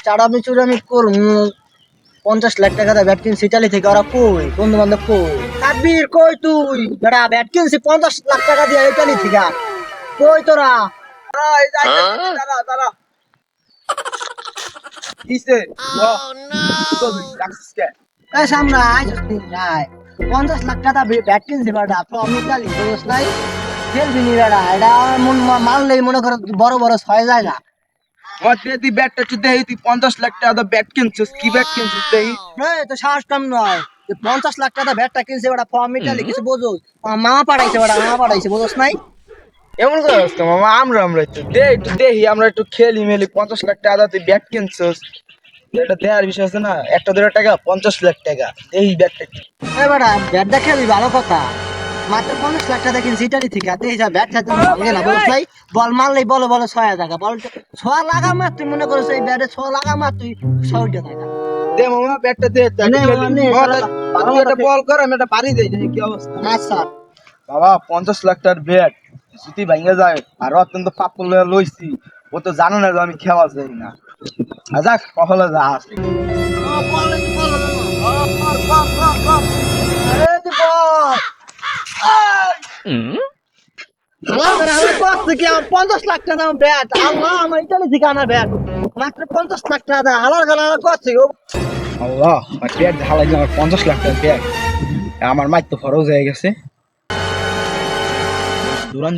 চাড়ামি চুরামি করুন 50 লাখ টাকা দিয়ে ব্যাট কিনছি ইটালি থেকে। ওরা কই বন্ধু বান্ধব কই? সাব্বির কই তুই? বেটা ব্যাট কিনছি 50 লাখ টাকা দিয়ে ইটালি থেকে। কই তোরা? এই সামনে আয় আয় 50 লাখ টাকা ব্যাট কিনছি বেটা ফ্রম ইটালি বুঝছ নাই? খেলবি নি বেটা, এটা মারলেই মনে করো বড় বড় 6 জায়গা। তুই ব্যাটটা দেহি, তুই 50 লাখ টাকা ব্যাট কিনছিস, কি ব্যাট কিনছিস দেহি? তো সাহস কম নয়, 50 লাখ টাকা ব্যাটটা কিনছে বেটা ফ্রম ইটালি, কিছু বোঝো? মামা পাঠাইছে বেটা, মামা পাঠাইছে বুঝছ নাই? এমন করে আসতো মামা, আমরা একটু একটু দেহি, আমরা একটু খেলি মেলি। 50 লাখ টাকা তুই ব্যাট কিনছিস, এটা দেওয়ার বিষয় আছে না? একটা 2 টাকা 50 লাখ টাকা এই ব্যাটটা কি? বেটা ব্যাটটা খেলবি ভালো কথা, মাত্র 50 লাখ টাকা কিনছি ইটালি থেকে। ব্যাট খেলতে ভাঙে না বুঝছ নাই? বল মারলেই বলো বলো 6 টাকা, বল 6 লাগা মার, তুই মনে করো এই ব্যাটে 6 লাগা মার, তুই 100 টাকা দে মামা ব্যাটটা দে, নে মামা, নে, তুই একটা বল কর, আমি একটা বাড়ি দেই। কি অবস্থা আচ্ছা বাবা? 50 লাখ টাকার ব্যাট যদি ভাঙে যায়, আর অত্যন্ত পাপ লইছি, ও তো জানো না যে আমি খেলা যাই না। যাক কখনো যা আছে। এই যে বল। আমার কাছ থেকে আমার 50 লাখ টাকা দাম ব্যাট, আল্লাহ আমার ইটালি থেকে আনা ব্যাট মাত্র 50 লাখ টাকা দেয়। হালার গালার কাছ থেকে আল্লাহ, আর ব্যাট ঢালাই, আমার 50 লাখ টাকার ব্যাট, আমার মাইর তো খরচ হয়ে গেছে। দুরান